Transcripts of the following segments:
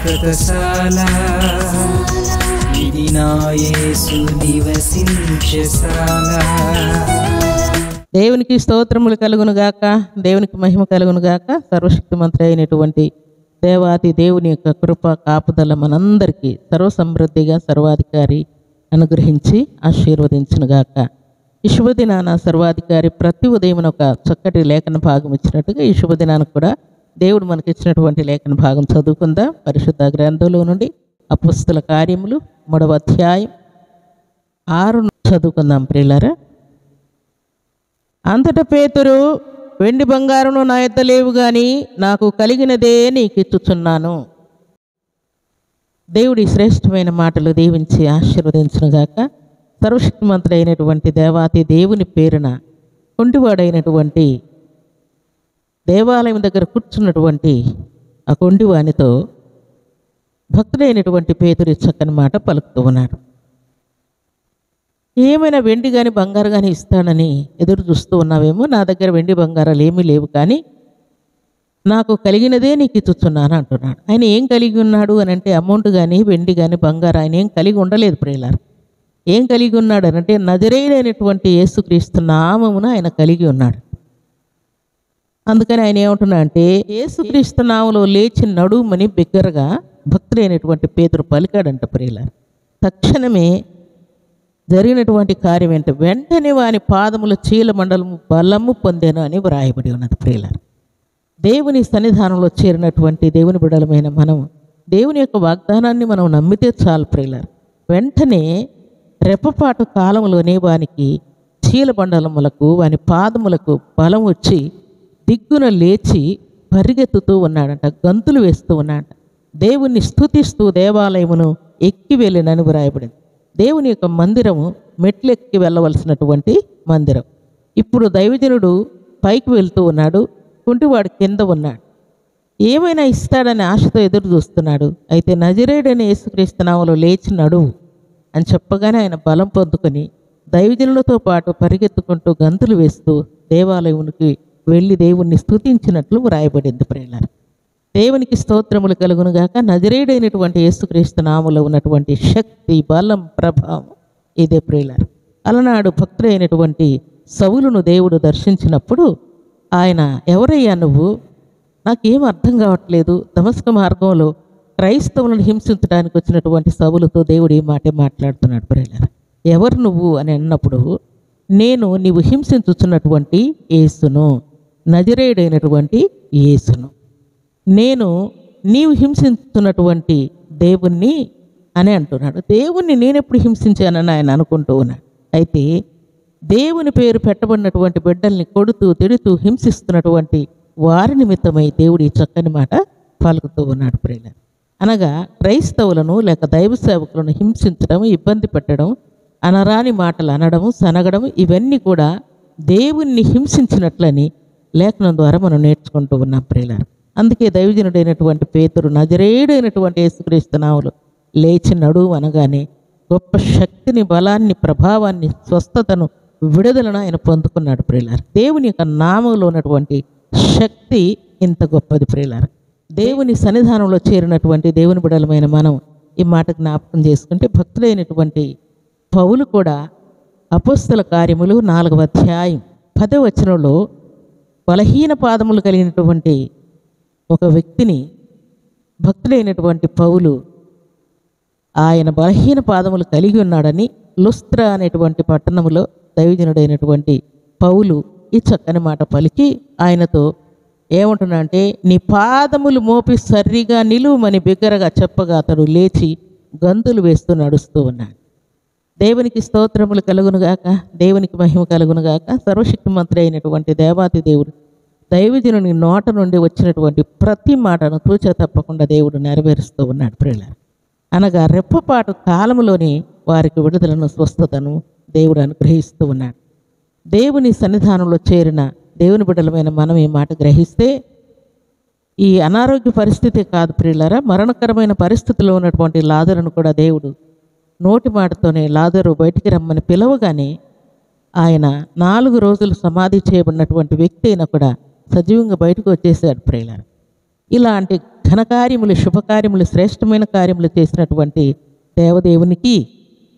శాశ్వతశాల ఇది నా యేసు నివసించశాల. దేవునికి స్తోత్రములు కలుగును గాక, దేవునికి మహిమ కలుగును గాక. సర్వశక్తిమంతుడు అయినటువంటి దేవాది దేవుని యొక్క కృప కాపుదల మనందరికీ సర్వసమృద్ధిగా సర్వాధికారి అనుగ్రహించి ఆశీర్వదించును గాక. ఈ శుభదినాన సర్వాధికారి ప్రతి ఉదయం ఒక చక్కటి లేఖన భాగం ఇచ్చినట్టుగా ఈ శుభదినానికి కూడా దేవుడు మనకి ఇచ్చినటువంటి లేఖన భాగం చదువుకుందాం. పరిశుద్ధ గ్రంథంలో నుండి అపొస్తలుల కార్యములు 3వ అధ్యాయం 6 చదువుకుందాం ప్రియులారా. అంతటా పేతురు, వెండి బంగారమును నా యొద్ద లేవు గాని నాకు కలిగినదే నీకు ఇచ్చుచున్నాను. దేవుడి శ్రేష్టమైన మాటలు దీవించి ఆశీర్వదించునుగాక. సర్వశక్తిమంతుడైనటువంటి దేవాతి దేవుని పేరున కొండివాడైనటువంటి దేవాలయం దగ్గర కూర్చున్నటువంటి ఆ కొండివానితో భక్తుడైనటువంటి పేతురు చక్కని మాట పలుకుతూ ఉన్నాడు. ఏమైనా వెండి కానీ బంగారు కానీ ఇస్తానని ఎదురు చూస్తూ ఉన్నావేమో. నా దగ్గర వెండి బంగారాలు ఏమీ లేవు కానీ నాకు కలిగినదే నీకు ఇచ్చుచున్నాను అంటున్నాడు. ఆయన ఏం కలిగి ఉన్నాడు అని అంటే అమౌంట్ కానీ వెండి కానీ బంగారు ఆయన ఏం కలిగి ఉండలేదు ప్రియులారా. ఏం కలిగి ఉన్నాడు అని అంటే నజరేయుడైనటువంటి యేసుక్రీస్తు నామమును ఆయన కలిగి ఉన్నాడు. అందుకని ఆయన ఏమంటున్నా అంటే యేసుక్రీస్తు నామములో లేచి నడుమని బిగ్గరగా భక్తుడైనటువంటి పేతురు పలికాడంట ప్రియులారా. తక్షణమే జరిగినటువంటి కార్యం ఏంటి, వెంటనే వాని పాదముల చీల మండలము బలము పొందాను అని వ్రాయబడి ఉన్నది ప్రియులారా. దేవుని సన్నిధానంలో చేరినటువంటి దేవుని బిడ్డలమైన మనం దేవుని యొక్క వాగ్దానాన్ని మనం నమ్మితే చాలు ప్రియులారా. వెంటనే రెప్పపాటు కాలంలోనే వానికి చీలబండలములకు వాని పాదములకు బలం వచ్చి దిగ్గున లేచి పరిగెత్తుతూ ఉన్నాడంట, గంతులు వేస్తూ ఉన్నాడంట. దేవుణ్ణి స్తుతిస్తూ దేవాలయమును ఎక్కి వెళ్ళినని వ్రాయబడింది. దేవుని యొక్క మందిరము మెట్లెక్కి వెళ్ళవలసినటువంటి మందిరం. ఇప్పుడు దైవజనుడు పైకి వెళ్తూ ఉన్నాడు, కుంటివాడు కింద ఉన్నాడు. ఏమైనా ఇస్తాడని ఆశతో ఎదురు చూస్తున్నాడు. అయితే నజరేయుడైన యేసుక్రీస్తు నామములో లేచి నడువు అని చెప్పగానే ఆయన బలం పొందుకొని దైవజనులతో పాటు పరిగెత్తుకుంటూ గంతులు వేస్తూ దేవాలయానికి వెళ్ళి దేవుణ్ణి స్తుతించినట్లు వ్రాయబడింది ప్రియులారా. దేవునికి స్తోత్రములు కలుగునుగాక. నజరేయుడైనటువంటి యేసుక్రీస్తు నామములో ఉన్నటువంటి శక్తి, బలం, ప్రభావం ఇదే ప్రియులారా. అలనాడు భక్తుడైనటువంటి సౌలును దేవుడు దర్శించినప్పుడు ఆయన, ఎవరయ్యా నువ్వు, నాకేం అర్థం కావట్లేదు, దమస్క మార్గంలో క్రైస్తవులను హింసించడానికి వచ్చినటువంటి సౌలుతో దేవుడు ఈ మాటే మాట్లాడుతున్నాడు ప్రియులారా. ఎవరు నువ్వు అని అన్నప్పుడు, నేను నీవు హింసించుచున్నటువంటి యేసును, నజరేయుడైనటువంటి యేసును, నేను నీవు హింసించుతున్నటువంటి దేవుణ్ణి అని అంటున్నాడు. దేవుణ్ణి నేనెప్పుడు హింసించానని ఆయన అనుకుంటూ ఉన్నాడు. అయితే దేవుని పేరు పెట్టబడినటువంటి బిడ్డల్ని కొడుతూ తిడుతూ హింసిస్తున్నటువంటి వారి నిమిత్తమై దేవుడు ఈ చక్కని మాట పలుకుతూ ఉన్నాడు ప్రియులారా. అనగా క్రైస్తవులను లేక దైవ సేవకులను హింసించడం, ఇబ్బంది పెట్టడం, అనరాని మాటలు అనడం, సనగడం, ఇవన్నీ కూడా దేవుణ్ణి హింసించినట్లని లేఖనం ద్వారా మనం నేర్చుకుంటూ ఉన్నాం ప్రియులారా. అందుకే దైవజనుడైనటువంటి పేతురు నజరేయుడైనటువంటి యేసుక్రీస్తు నామములో లేచి నడువు అనగానే గొప్ప శక్తిని, బలాన్ని, ప్రభావాన్ని, స్వస్థతను, విడుదలను ఆయన పొందుకున్నాడు ప్రియులారా. దేవుని యొక్క నామములో ఉన్నటువంటి శక్తి ఇంత గొప్పది ప్రియులారా. దేవుని సన్నిధానంలో చేరినటువంటి దేవుని బిడ్డలమైన మనం ఈ మాట జ్ఞాపకం చేసుకుంటే, భక్తుడైనటువంటి పౌలు కూడా అపొస్తలుల కార్యములు 4వ అధ్యాయం 10వ వచనంలో బలహీన పాదములు కలిగినటువంటి ఒక వ్యక్తిని భక్తుడైనటువంటి పౌలు ఆయన బలహీన పాదములు కలిగి ఉన్నాడని లుస్త్రా అనేటువంటి పట్టణములో దైవజనుడైనటువంటి పౌలు ఈ చక్కని మాట పలికి ఆయనతో ఏమంటున్నా అంటే, నీ పాదములు మోపి సరిగా నిలువమని బిగ్గరగా చెప్పగా అతడు లేచి గంతులు వేస్తూ నడుస్తూ ఉన్నాడు. దేవునికి స్తోత్రములు కలుగునుగాక, దేవునికి మహిమ కలుగునుగాక. సర్వశక్తిమంతుడైనటువంటి దేవాతి దేవుడు దైవజనుని నోట నుండి వచ్చినటువంటి ప్రతి మాటను తూచ తప్పకుండా దేవుడు నెరవేరుస్తూ ఉన్నాడు ప్రియులారా. అనగా రెప్పపాటు కాలంలోనే వారికి విడుదలను, స్వస్థతను దేవుడు అనుగ్రహిస్తూ ఉన్నాడు. దేవుని సన్నిధానంలో చేరిన దేవుని బిడ్డలమైన మనం ఈ మాట గ్రహిస్తే ఈ అనారోగ్య పరిస్థితి కాదు ప్రియులారా, మరణకరమైన పరిస్థితిలో ఉన్నటువంటి లాజరును కూడా దేవుడు నోటి మాటతోనే లాజరు బయటికి రమ్మని పిలవగానే ఆయన 4 రోజులు సమాధి చేయబడినటువంటి వ్యక్తి అయినా కూడా సజీవంగా బయటకు వచ్చేసాడు ప్రియులారా. ఇలాంటి ఘనకార్యములు, శుభకార్యములు, శ్రేష్టమైన కార్యములు చేసినటువంటి దేవదేవునికి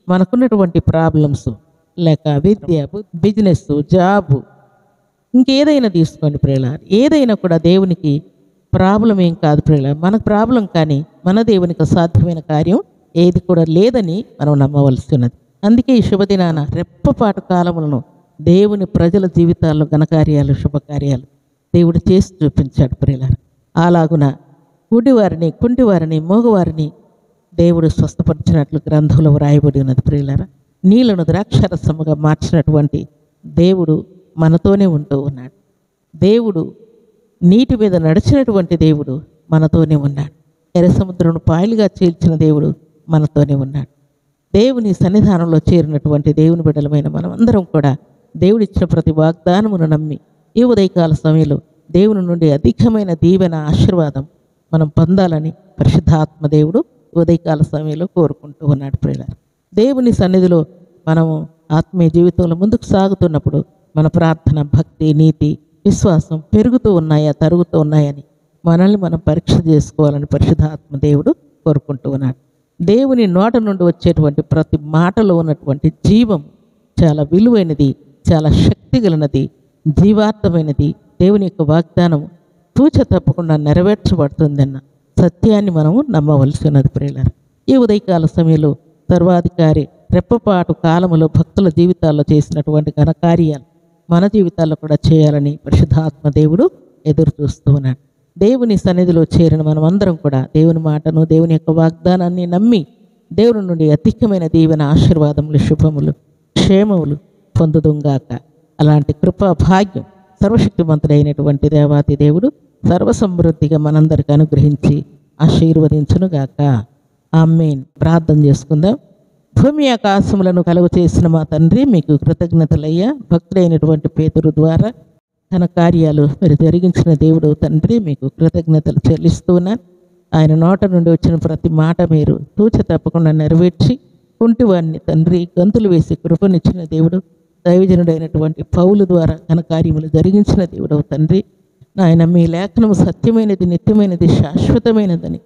మనకున్నటువంటి ప్రాబ్లమ్స్ లేక విద్య, బిజినెస్, జాబు, ఇంకేదైనా తీసుకోండి ప్రియులారా, ఏదైనా కూడా దేవునికి ప్రాబ్లం ఏం కాదు ప్రియులారా. మనకు ప్రాబ్లం, కానీ మన దేవునికి అసాధ్యమైన కార్యం ఏది కూడా లేదని మనం నమ్మవలసి ఉన్నది. అందుకే ఈ శుభదినాన రెప్పపాటు కాలములను దేవుని ప్రజల జీవితాల్లో ఘనకార్యాలు, శుభకార్యాలు దేవుడు చేసి చూపించాడు ప్రియులారా. అలాగున గుడివారిని, కుంటివారిని, మోగవారిని దేవుడు స్వస్థపరిచినట్లు గ్రంథంలో వ్రాయబడి ఉన్నది ప్రియులారా. నీళ్లను ద్రాక్షారసముగా మార్చినటువంటి దేవుడు మనతోనే ఉంటూ ఉన్నాడు. దేవుడు నీటి మీద నడిచినటువంటి దేవుడు మనతోనే ఉన్నాడు. ఎర్ర సముద్రమును పాయలుగా చీల్చిన దేవుడు మనతోనే ఉన్నాడు. దేవుని సన్నిధానంలో చేరినటువంటి దేవుని బిడ్డలమైన మనమందరం కూడా దేవుడిచ్చిన ప్రతి వాగ్దానమును నమ్మి ఈ ఉదయకాల సమయంలో దేవుని నుండి అధికమైన దీవెన, ఆశీర్వాదం మనం పొందాలని పరిశుద్ధాత్మ దేవుడు ఉదయకాల సమయంలో కోరుకుంటూ ఉన్నాడు ప్రియులారా. దేవుని సన్నిధిలో మనము ఆత్మీయ జీవితంలో ముందుకు సాగుతున్నప్పుడు మన ప్రార్థన, భక్తి, నీతి, విశ్వాసం పెరుగుతూ ఉన్నాయా, తరుగుతూ ఉన్నాయని మనల్ని మనం పరీక్ష చేసుకోవాలని పరిశుద్ధాత్మ దేవుడు కోరుకుంటూ ఉన్నాడు. దేవుని నోట నుండి వచ్చేటువంటి ప్రతి మాటలో ఉన్నటువంటి జీవం చాలా విలువైనది, చాలా శక్తి కలిగినది, జీవార్థమైనది. దేవుని యొక్క వాగ్దానం తూచ తప్పకుండా నెరవేర్చబడుతుందన్న సత్యాన్ని మనము నమ్మవలసి ఉన్నది ప్రియులారా. ఈ ఉదయకాల సమయంలో సర్వాధికారి రెప్పపాటు కాలములో భక్తుల జీవితాల్లో చేసినటువంటి ఘనకార్యాలు మన జీవితాల్లో కూడా చేయాలని పరిశుద్ధాత్మ దేవుడు ఎదురు చూస్తూ ఉన్నాడు. దేవుని సన్నిధిలో చేరిన మనమందరం కూడా దేవుని మాటను, దేవుని యొక్క వాగ్దానాన్ని నమ్మి దేవుని నుండి అధికమైన దీవెన, ఆశీర్వాదములు, శుభములు, క్షేమములు పొందుదుంగాక. అలాంటి కృపా భాగ్యం సర్వశక్తిమంతుడైనటువంటి దేవాతి దేవుడు సర్వసమృద్ధిగా మనందరికి అనుగ్రహించి ఆశీర్వదించునుగాక. ఆమేన్. ప్రార్థన చేసుకుందాం. భూమి ఆకాశములను కలుగు చేసిన మా తండ్రి, మీకు కృతజ్ఞతలయ్యా. భక్తుడైనటువంటి పేతురు ద్వారా తన కార్యాలు మీరు జరిగించిన దేవుడు తండ్రి, మీకు కృతజ్ఞతలు చెల్లిస్తున్నాను. ఆయన నోట నుండి వచ్చిన ప్రతి మాట మీరు తూచ తప్పకుండా నెరవేర్చి కుంటివాడిని తండ్రి గంతులు వేసి కృపనిచ్చిన దేవుడు, దైవజనుడైనటువంటి పౌలు ద్వారా ఘన కార్యములు జరిగించిన దేవుడు తండ్రి. నాయన మీ లేఖనము సత్యమైనది, నిత్యమైనది, శాశ్వతమైనదని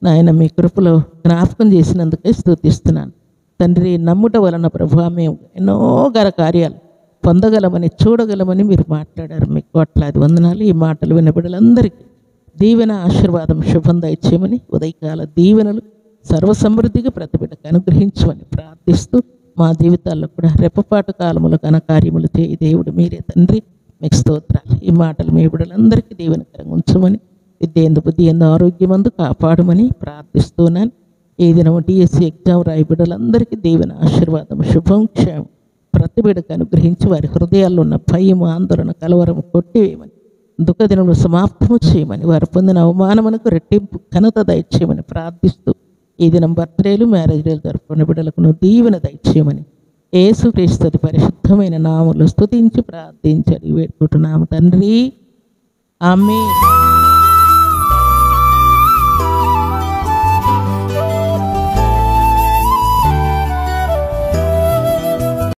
నాయన మీ కృపలో జ్ఞాపకం చేసినందుకే స్తుతిస్తున్నాను తండ్రి. నమ్ముట వలన ప్రభువా మేము ఎన్నో ఘన కార్యాలు పొందగలమని, చూడగలమని మీరు మాట్లాడారు. మీకు కోట్లాది వందనాలు. ఈ మాటలు విన్న బిడ్డలందరికీ దీవెన, ఆశీర్వాదం, శుభం దయచేయమని, ఉదయకాల దీవెనలు సర్వసమృద్ధిగా ప్రతి బిడ్డకు అనుగ్రహించమని ప్రార్థిస్తూ మా జీవితాల్లో కూడా రెప్పపాటు కాలములు ఘనకార్యములు చేయి దేవుడు మీరే తండ్రి. మీకు స్తోత్రాలు. ఈ మాటలు మీ బిడ్డలందరికీ దీవెనకరంగా ఉంచమని, విద్య ఎందు, బుద్ధి ఎందు, ఆరోగ్యమందు కాపాడమని ప్రార్థిస్తున్నాను. ఈ దినం టీఎస్సీ ఎగ్జామ్ రాయి బిడ్డలందరికీ దీవెన, ఆశీర్వాదం, శుభం, క్షేమం ప్రతి బిడ్డకు అనుగ్రహించి వారి హృదయాల్లో ఉన్న భయము, ఆందోళన, కలవరము కొట్టివేయమని, దుఃఖదినములు సమాప్తము చేయమని, వారు పొందిన అవమానమునకు రెట్టింపు ఘనత దయచేయమని ప్రార్థిస్తూ ఈ దినం బర్త్డేలు, మ్యారేజ్ డేలు జరుపుకున్న బిడ్డలకు దీవెన దయచేయమని యేసుక్రీస్తు పరిశుద్ధమైన నామములో స్తుతించి ప్రార్థించి వేడుకుంటున్నాము తండ్రి. ఆమేన్.